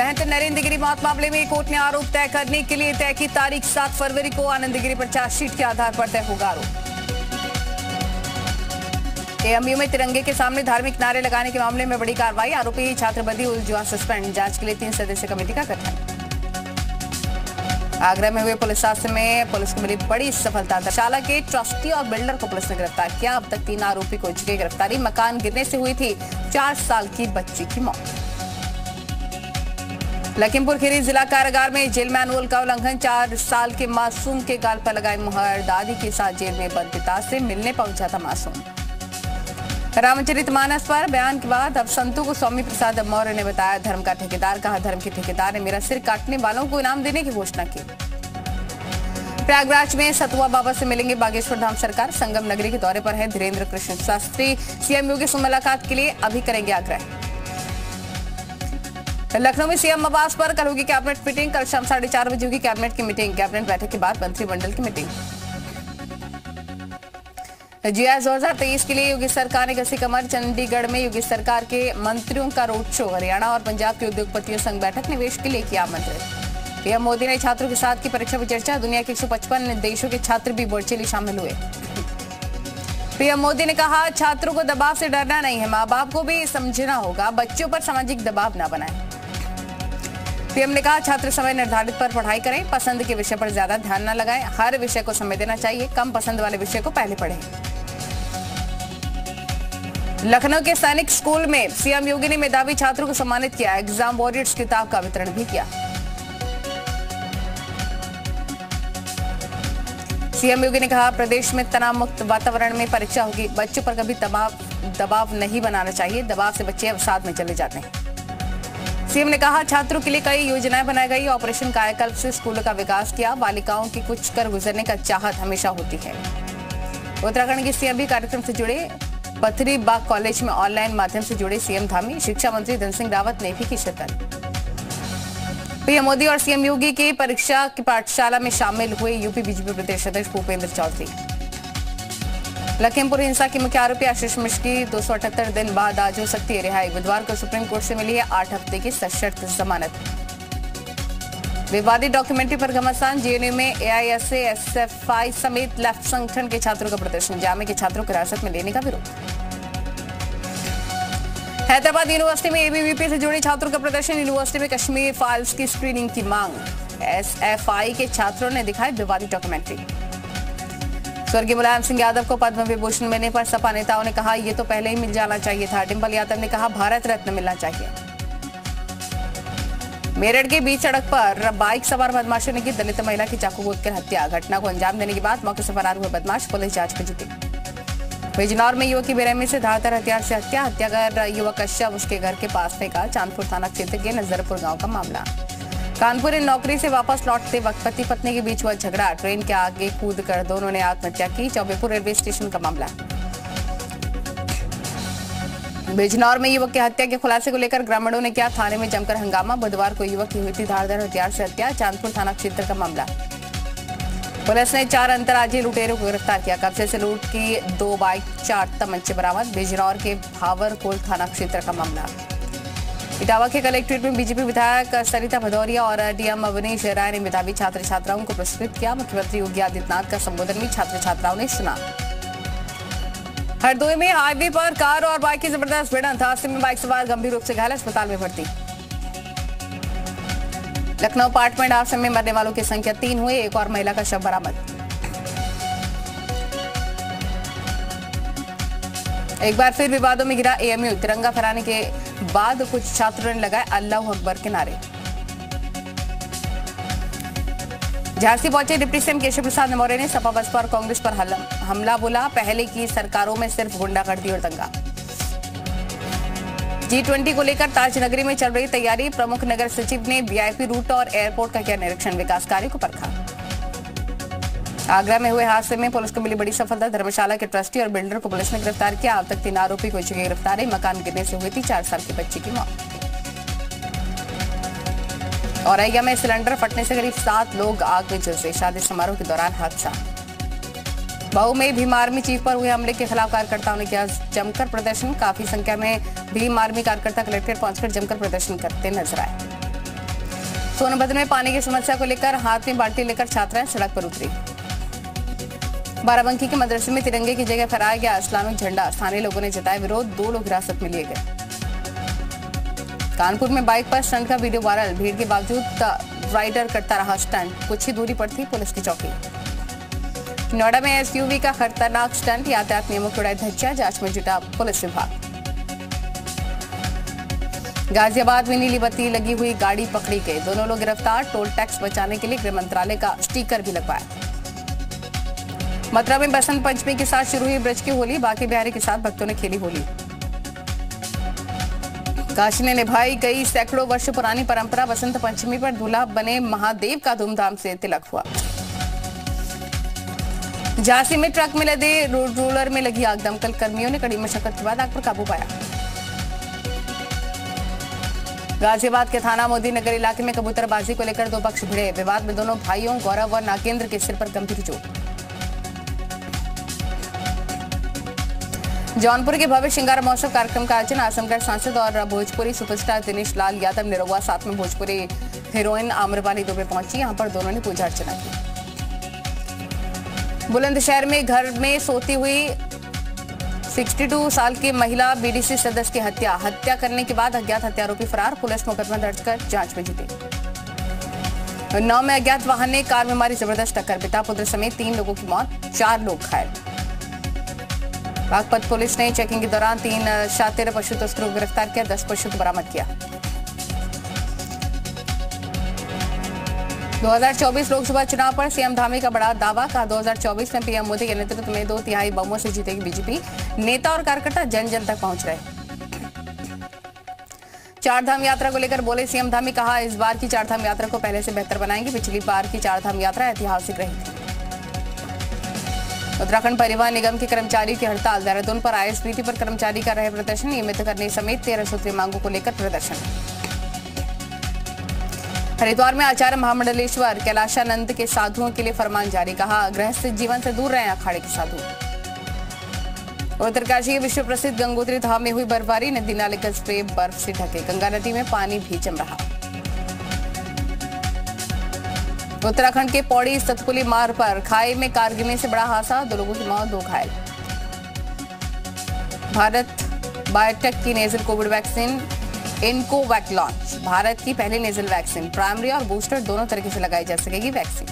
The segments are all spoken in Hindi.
महंत नरेंद्र गिरी मौत मामले में कोर्ट ने आरोप तय करने के लिए तय की तारीख 7 फरवरी को। आनंद गिरी पर चार्जशीट के आधार पर तय होगा आरोप। एएमयू में तिरंगे के सामने धार्मिक नारे लगाने के मामले में बड़ी कार्रवाई। आरोपी छात्र बदी उलझुआ सस्पेंड। जांच के लिए 3 सदस्यीय कमेटी का गठन। आगरा में हुए पुलिस हादसे में पुलिस को मिली बड़ी सफलता। धर्मशाला के ट्रस्टी और बिल्डर को पुलिस ने गिरफ्तार किया। अब तक 3 आरोपी को चुकी गिरफ्तारी। मकान गिरने से हुई थी 4 साल की बच्ची की मौत। लखीमपुर खीरी जिला कारागार में जेल मैनुअल का उल्लंघन। 4 साल के मासूम के गाल पर लगाई मुहर। दादी के साथ जेल में बंद पिता से मिलने पहुंचा था मासूम। रामचरितमानस पर बयान के बाद अब संतों को स्वामी प्रसाद मौर्य ने बताया धर्म का ठेकेदार। कहा धर्म के ठेकेदार ने मेरा सिर काटने वालों को इनाम देने की घोषणा की। प्रयागराज में सतुआ बाबा से मिलेंगे बागेश्वर धाम सरकार। संगम नगरी के दौरे पर है धीरेन्द्र कृष्ण शास्त्री। सीएम योगी से मुलाकात के लिए अभी करेंगे आग्रह। लखनऊ में सीएम आवास पर कल होगी कैबिनेट मीटिंग। कल शाम 4:30 बजे होगी कैबिनेट की मीटिंग। कैबिनेट बैठक के बाद मंत्रिमंडल की मीटिंग। जीएस 2023 के लिए योगी सरकार ने कसी कमर। चंडीगढ़ में योगी सरकार के मंत्रियों का रोड शो। हरियाणा और पंजाब के उद्योगपतियों संघ बैठक निवेश के लिए किया आमंत्रित। पीएम मोदी ने छात्रों के साथ की परीक्षा पर चर्चा। दुनिया के 155 देशों के छात्र भी वर्चुअली शामिल हुए। पीएम मोदी ने कहा छात्रों को दबाव से डरना नहीं है, माँ बाप को भी समझना होगा, बच्चों पर सामाजिक दबाव न बनाएं। पीएम ने कहा छात्र समय निर्धारित पर पढ़ाई करें, पसंद के विषय पर ज्यादा ध्यान न लगाएं, हर विषय को समय देना चाहिए, कम पसंद वाले विषय को पहले पढ़ें। लखनऊ के सैनिक स्कूल में सीएम योगी ने मेधावी छात्रों को सम्मानित किया। एग्जाम वॉरियर्स किताब का वितरण भी किया। सीएम योगी ने कहा प्रदेश में तनाव मुक्त वातावरण में परीक्षा होगी। बच्चों पर कभी दबाव नहीं बनाना चाहिए, दबाव से बच्चे अवसाद में चले जाते हैं। सीएम ने कहा छात्रों के लिए कई योजनाएं बनाई गई। ऑपरेशन कायाकल्प से स्कूलों का विकास किया। बालिकाओं की कुछ कर गुजरने का चाहत हमेशा होती है। उत्तराखंड के सीएम भी कार्यक्रम से जुड़े। पथरी बाग कॉलेज में ऑनलाइन माध्यम से जुड़े सीएम धामी। शिक्षा मंत्री धन सिंह रावत ने भी की शिरकत। पीएम मोदी और सीएम योगी की परीक्षा की पाठशाला में शामिल हुए यूपी बीजेपी प्रदेश अध्यक्ष भूपेंद्र चौधरी। लखीमपुर हिंसा के मुख्य आरोपी आशीष मिश्र की 278 दिन बाद आज हो सकती है रिहाई। बुधवार को सुप्रीम कोर्ट से मिली है 8 हफ्ते की सशर्त जमानत। विवादित डॉक्यूमेंट्री पर घमासान। जेएनयू में एआईएसए एसएफआई समेत लेफ्ट संगठन के छात्रों का प्रदर्शन। जामे के छात्रों को हिरासत में लेने का विरोध। हैदराबाद यूनिवर्सिटी में एबीवीपी से जुड़े छात्रों का प्रदर्शन। यूनिवर्सिटी में कश्मीर फाइल्स की स्क्रीनिंग की मांग। एसएफआई के छात्रों ने दिखाई विवादित डॉक्यूमेंट्री। स्वर्गीय मुलायम सिंह यादव को पद्म विभूषण मिलने पर सपा नेताओं ने कहा ये तो पहले ही मिल जाना चाहिए था। डिंपल यादव ने कहा भारत रत्न मिलना चाहिए। मेरठ के बीच सड़क पर बाइक सवार बदमाशों ने की दलित महिला की चाकू कूदकर हत्या। घटना को अंजाम देने के बाद मौके से फरार हुए बदमाश। पुलिस जांच में जुटी। बिजनौर में युवक की बेरहमी से धारदार हथियार से हत्या। हत्याकर युवक का शव उसके घर के पास फेंका। चांदपुर थाना क्षेत्र के नजरपुर गांव का मामला। कानपुर में नौकरी से वापस लौटते वक्त पति पत्नी के बीच हुआ झगड़ा। ट्रेन के आगे कूदकर दोनों ने आत्महत्या की। चौबेपुर रेलवे स्टेशन का मामला। बिजनौर में युवक की हत्या के खुलासे को लेकर ग्रामीणों ने किया थाने में जमकर हंगामा। बुधवार को युवक की हुई थी धारदार हथियार से हत्या। चांदपुर थाना क्षेत्र का मामला। पुलिस ने 4 अंतर्राज्यीय लुटेरों को गिरफ्तार किया। कब्जे से लूट की 2 बाइक 4 तमंचे बरामद। बिजनौर के भावरकोल थाना क्षेत्र का मामला। इटावा के कलेक्ट्रेट में बीजेपी विधायक सरिता भदौरिया और डीएम अवनीश राय ने मेधावी छात्र छात्राओं को पुरस्कृत किया। मुख्यमंत्री योगी आदित्यनाथ का संबोधन भी छात्र छात्राओं ने सुना। हरदोई में हाईवे पर कार और बाइक की जबरदस्त भिड़ंत। हादसे में बाइक सवार गंभीर रूप से घायल, अस्पताल में भर्ती। लखनऊ अपार्टमेंट हादसे में मरने वालों की संख्या 3 हुई। एक और महिला का शव बरामद। एक बार फिर विवादों में गिरा एएमयू। तिरंगा फहराने के बाद कुछ छात्रों ने लगाए अल्लाहू अकबर के नारे। झांसी पहुंचे डिप्टी सीएम केशव प्रसाद मौर्य ने सपा बसपा और कांग्रेस पर हमला बोला। पहले की सरकारों में सिर्फ गुंडागर्दी और दंगा। G20 को लेकर ताजनगरी में चल रही तैयारी। प्रमुख नगर सचिव ने वीआईपी रूट और एयरपोर्ट का किया निरीक्षण। विकास कार्य को परखा। आगरा में हुए हादसे में पुलिस को मिली बड़ी सफलता। धर्मशाला के ट्रस्टी और बिल्डर को पुलिस ने गिरफ्तार किया। अब तक 3 आरोपी को चुकी गिरफ्तारी। मकान गिरने से हुई थी 4 साल की बच्ची की मौत। औरैया में सिलेंडर फटने से करीब 7 लोग आग में झुलसे। शादी समारोह के दौरान हादसा। मऊ में भीम आर्मी चीफ पर हुए हमले के खिलाफ कार्यकर्ताओं ने किया जमकर प्रदर्शन। काफी संख्या में भीम आर्मी कार्यकर्ता कलेक्ट्रेट पहुंचकर जमकर प्रदर्शन करते नजर आए। सोनभद्र में पानी की समस्या को लेकर हाथ में बाल्टी लेकर छात्राएं सड़क पर उतरी। बाराबंकी के मदरसे में तिरंगे की जगह फहराया गया इस्लामिक झंडा। स्थानीय लोगों ने जताया विरोध। 2 लोग हिरासत में लिए गए। कानपुर में बाइक पर स्टंट का वीडियो वायरल। भीड़ के बावजूद राइडर करता रहा स्टंट। कुछ ही दूरी पर थी पुलिस की चौकी। नोएडा में एसयूवी का खतरनाक स्टंट। यातायात नियमों की उड़ाई धज्जियां। जांच में जुटा पुलिस विभाग। गाजियाबाद में नीली बत्ती लगी हुई गाड़ी पकड़ी गई। दोनों लोग गिरफ्तार। टोल टैक्स बचाने के लिए गृह मंत्रालय का स्टिकर भी लगवाया। मथुरा में बसंत पंचमी के साथ शुरू हुई ब्रज की होली। बाकी बिहारी के साथ भक्तों ने खेली होली। काशी ने निभाई गई सैकड़ों वर्ष पुरानी परंपरा। बसंत पंचमी पर दूल्हा बने महादेव का धूमधाम से तिलक हुआ। झांसी में ट्रक में लदे रोलर में लगी आग। दमकल कर्मियों ने कड़ी मशक्कत के बाद आग पर काबू पाया। गाजियाबाद के थाना मोदी नगर इलाके में कबूतरबाजी को लेकर 2 पक्ष भिड़े। विवाद में दोनों भाइयों गौरव और नागेंद्र के सिर पर गंभीर चोट। जौनपुर के भव्य श्रृंगार महोत्सव कार्यक्रम का आयोजन। आजमगढ़ सांसद और भोजपुरी सुपरस्टार दिनेश लाल यादव निरहुआ साथ में भोजपुरी हीरोइन आम्रपाली दुबे पहुंची। यहां पर दोनों ने पूजा अर्चना की। बुलंदशहर में घर में सोती हुई 62 साल की महिला बीडीसी सदस्य की हत्या करने के बाद अज्ञात हत्यारोपी फरार। पुलिस मुकदमा दर्ज कर जांच में जुटी। उन्नाव में अज्ञात वाहन ने कार में मारी जबरदस्त टक्कर। पिता पुत्र समेत 3 लोगों की मौत, 4 लोग घायल। बागपत पुलिस ने चेकिंग के दौरान 3 शातिर पशु तस्करों को गिरफ्तार किया। 10 पशु को बरामद किया। 2024 लोकसभा चुनाव पर सीएम धामी का बड़ा दावा। कहा 2024 में पीएम मोदी के नेतृत्व में 2/3 बहुमत से जीतेगी बीजेपी। नेता और कार्यकर्ता जन जन तक पहुंच रहे। चारधाम यात्रा को लेकर बोले सीएम धामी। कहा इस बार की चारधाम यात्रा को पहले से बेहतर बनाएंगे। पिछली बार की चारधाम यात्रा ऐतिहासिक रही थी। उत्तराखंड परिवहन निगम के कर्मचारियों की हड़ताल। देहरादून पर आईएसबीटी पर कर्मचारी कर रहे प्रदर्शन। नियमित करने समेत 13 सूत्रीय मांगों को लेकर प्रदर्शन। हरिद्वार में आचार्य महामंडलेश्वर कैलाशानंद के साधुओं के लिए फरमान जारी। कहा गृहस्थ जीवन से दूर रहे अखाड़े के साधु। उत्तरकाशी के विश्व प्रसिद्ध गंगोत्री धाम में हुई बर्फबारी। नदी नाले कस्बे बर्फ से ढके। गंगा नदी में पानी भी जम रहा। उत्तराखंड के पौड़ी सतपुली मार्ग पर खाई में कार गिरने से बड़ा हादसा। 2 लोगों की मौत, 2 घायल। भारत बायोटेक की nasal Covid vaccine Incovacc launch. Bharat की पहली नेजल वैक्सीन प्राइमरी और बूस्टर दोनों तरीके से लगाई जा सकेगी वैक्सीन।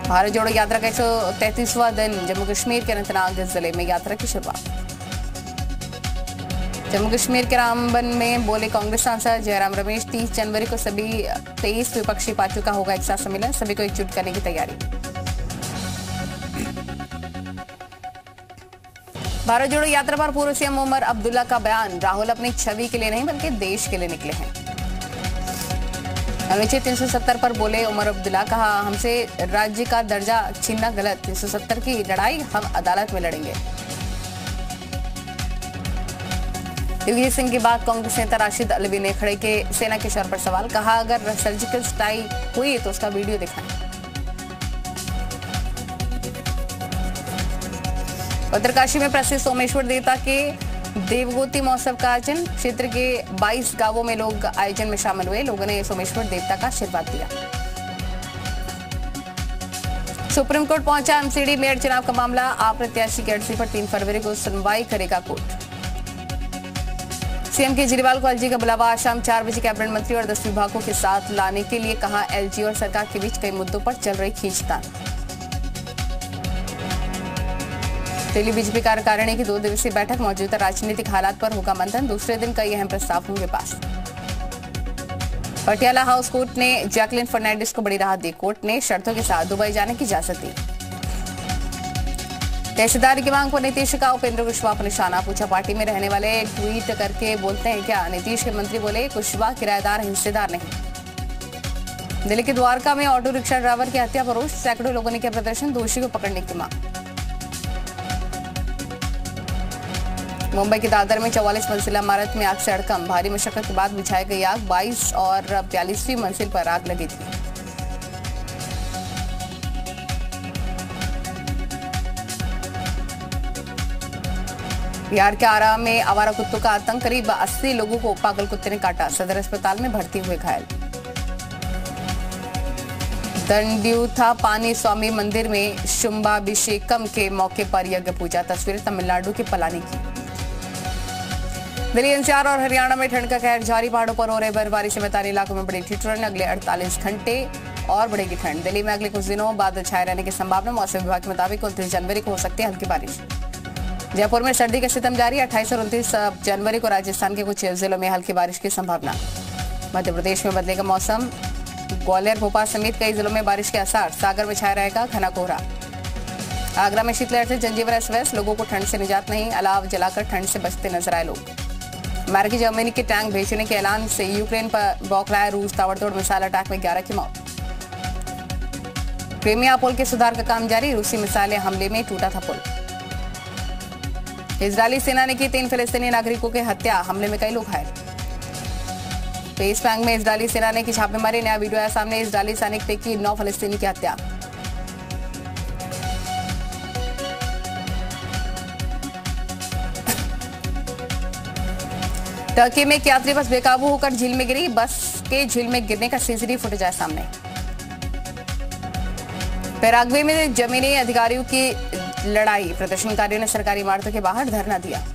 भारत जोड़ो यात्रा का 133वां दिन। जम्मू कश्मीर के अनंतनाग जिले में यात्रा की शुरुआत। जम्मू कश्मीर के रामबन में बोले कांग्रेस सांसद जयराम रमेश। 30 जनवरी को सभी 23 विपक्षी पार्टियों का होगा एक साथ सम्मेलन। सभी को एकजुट करने की तैयारी। भारत जोड़ो यात्रा पर पूर्व सीएम उमर अब्दुल्ला का बयान। राहुल अपनी छवि के लिए नहीं बल्कि देश के लिए निकले हैं। अनुच्छेद 370 पर बोले उमर अब्दुल्ला। कहा हमसे राज्य का दर्जा छीनना गलत। 370 की लड़ाई हम अदालत में लड़ेंगे। योगी सिंह के बाद कांग्रेस नेता राशिद अलवी ने खड़े के सेना के शौर्य पर सवाल। कहा अगर सर्जिकल स्ट्राइक हुई तो उसका वीडियो दिखाएं। उत्तरकाशी में प्रसिद्ध सोमेश्वर देवता के देवगोती महोत्सव का आयोजन। क्षेत्र के 22 गांवों में लोग आयोजन में शामिल हुए। लोगों ने सोमेश्वर देवता का आशीर्वाद दिया। सुप्रीम कोर्ट पहुंचा एमसीडी मेयर चुनाव का मामला। आप प्रत्याशी की अर्जी पर 3 फरवरी को सुनवाई करेगा कोर्ट। सीएम केजरीवाल को एलजी का बुलावा। शाम 4 बजे कैबिनेट मंत्री और 10 विभागों के साथ लाने के लिए कहा। एलजी और सरकार के बीच कई मुद्दों पर चल रही खींचतान। दिल्ली बीजेपी कार्यकारिणी की 2 दिवसीय बैठक। मौजूदा राजनीतिक हालात पर होगा मंथन। दूसरे दिन कई अहम प्रस्ताव होंगे पास। पटियाला हाउस कोर्ट ने जैकलिन फर्नांडिस को बड़ी राहत दी। कोर्ट ने शर्तों के साथ दुबई जाने की इजाजत दी। हिस्सेदारी की मांग पर नीतीश का उपेंद्र कुशवाहा पर निशाना। पूछा पार्टी में रहने वाले ट्वीट करके बोलते हैं क्या। नीतीश के मंत्री बोले कुशवाहा किराएदार हिस्सेदार नहीं। दिल्ली के द्वारका में ऑटो रिक्शा ड्राइवर की हत्या पर रोष। सैकड़ों लोगों ने किया प्रदर्शन। दोषी को पकड़ने की मांग। मुंबई के दादर में 44 मंजिला इमारत में आग से हड़कंप। भारी मशक्कत के बाद बुझाई गई आग। 22 और 42वीं मंजिल पर आग लगी थी। बिहार के आरा में आवारा कुत्तों का आतंक। करीब 80 लोगों को पागल कुत्ते ने काटा। सदर अस्पताल में भर्ती हुए घायल। दंड्यूथा पानी स्वामी मंदिर में शुंभाभिषेकम के मौके पर यज्ञ पूजा। तस्वीरें तमिलनाडु के पलानी की। दिल्ली, एनसीआर और हरियाणा में ठंड का कहर जारी। पहाड़ों पर हो रहे बर्फबारी से मैदानी इलाकों में बढ़ी ठिठुरन। अगले 48 घंटे और बढ़ेगी ठंड। दिल्ली में अगले कुछ दिनों बादल छाए रहने की संभावना। मौसम विभाग के मुताबिक 29 जनवरी को हो सकती है हल्की बारिश। जयपुर में सर्दी का सितम जारी। 28 और 29 जनवरी को राजस्थान के कुछ जिलों में हल्की बारिश की संभावना। मध्य प्रदेश में बदलेगा मौसम। ग्वालियर, भोपाल समेत कई जिलों में बारिश के आसार। सागर में छाया रहेगा घना कोहरा। आगरा में शीतलहर से जनजीवन अस्त व्यस्त। लोगों को ठंड से निजात नहीं। अलाव जलाकर ठंड से बचते नजर आए लोग। अमेरिकी जर्मनी के टैंक भेजने के ऐलान से यूक्रेन पर बौखलाया रूस। ताबड़तोड़ मिसाइल अटैक में 11 की मौत। क्रीमिया पुल के सुधार का काम जारी। रूसी मिसाइल हमले में टूटा था पुल। इजरायली सेना ने की 3 फिलिस्तीनी नागरिकों की हत्या। हमले में कई लोग घायल। वेस्ट बैंक में इजरायली सेना ने की छापेमारी। नया वीडियो आया सामने। इजरायली सैनिक ने की 9 फिलिस्तीनी की हत्या। टर्की में एक यात्री बस बेकाबू होकर झील में गिरी। बस के झील में गिरने का सीसीटीवी फुटेज आया सामने। पैराग्वे में जमीनी अधिकारियों की लड़ाई। प्रदर्शनकारियों ने सरकारी इमारतों के बाहर धरना दिया।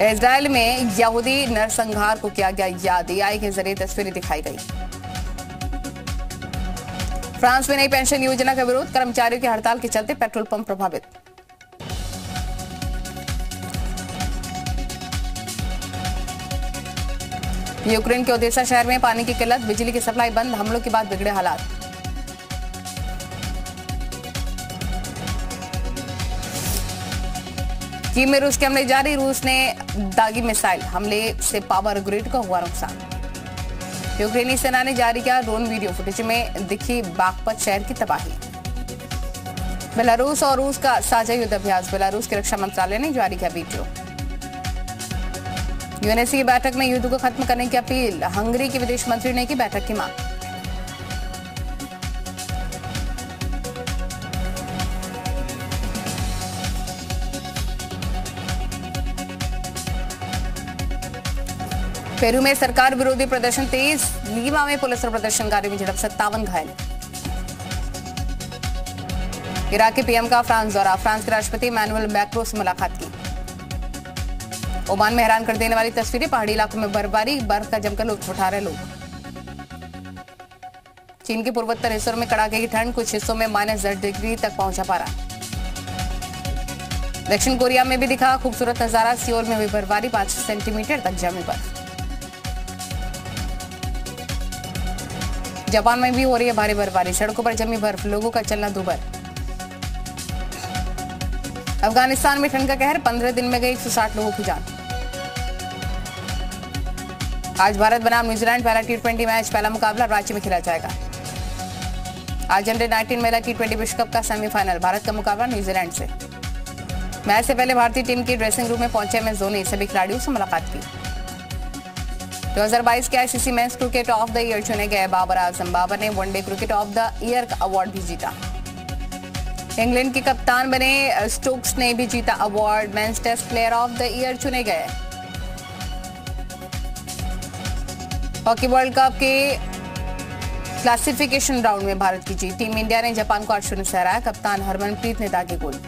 इजरायल में यहूदी नरसंहार को किया गया याद। एआई के जरिए तस्वीरें दिखाई गई। फ्रांस में नई पेंशन योजना का विरोध। कर्मचारियों की हड़ताल के चलते पेट्रोल पंप प्रभावित। यूक्रेन के ओदेसा शहर में पानी की किल्लत। बिजली की सप्लाई बंद। हमलों के बाद बिगड़े हालात। कीव में रूस के हमले जारी। रूस ने दागी मिसाइल हमले से पावर ग्रिड को हुआ नुकसान। यूक्रेनी सेना ने जारी किया ड्रोन वीडियो। फुटेज में दिखी बागपत शहर की तबाही। बेलारूस और रूस का साझा युद्ध अभ्यास। बेलारूस के रक्षा मंत्रालय ने जारी किया वीडियो। यूएनएससी की बैठक में युद्ध को खत्म करने की अपील। हंगरी के विदेश मंत्री ने की बैठक की मांग। पेरू में सरकार विरोधी प्रदर्शन तेज। लीमा में पुलिस और प्रदर्शनकारियों में झड़प। 57 घायल। इराक के पीएम का फ्रांस दौरा। फ्रांस के राष्ट्रपति इमैनुअल मैक्रों से मुलाकात की। ओमान में हैरान कर देने वाली तस्वीरें। पहाड़ी इलाकों में बर्फबारी। बर्फ का जमकर लुत्फ उठा रहे लोग। चीन के पूर्वोत्तर हिस्सों में कड़ाके की ठंड। कुछ हिस्सों में -10 डिग्री तक पहुंचा पारा। दक्षिण कोरिया में भी दिखा खूबसूरत नजारा। सियोल में हुई बर्फबारी। 5 सेंटीमीटर तक जमी बर्फ। जापान में भी हो रही है भारी बर्फबारी। सड़कों पर जमी बर्फ। लोगों का चलना दूभर। अफगानिस्तान में ठंड का कहर। 15 दिन में गई 160 लोगों की जान। आज भारत बनाम न्यूजीलैंड पहला T20 मैच। पहला मुकाबला रांची में खेला जाएगा। आज अंडर-19 महिला T20 विश्व कप का सेमीफाइनल। भारत का मुकाबला न्यूजीलैंड से। मैच से पहले भारतीय टीम की ड्रेसिंग रूम में पहुंचे एमएस धोनी। सभी खिलाड़ियों से मुलाकात की। 2022 के ICC men's cricket of the year चुने गए बाबर आजम। बाबर ने one day cricket of the year का अवार्ड भी जीता। इंग्लैंड के कप्तान बने स्टोक्स ने भी जीता award. Men's test player of the year चुने गए। हॉकी वर्ल्ड कप के क्लासिफिकेशन राउंड में भारत की जीत। टीम इंडिया ने जापान को 8-0 से हराया। कप्तान हरमनप्रीत ने दागे गोल।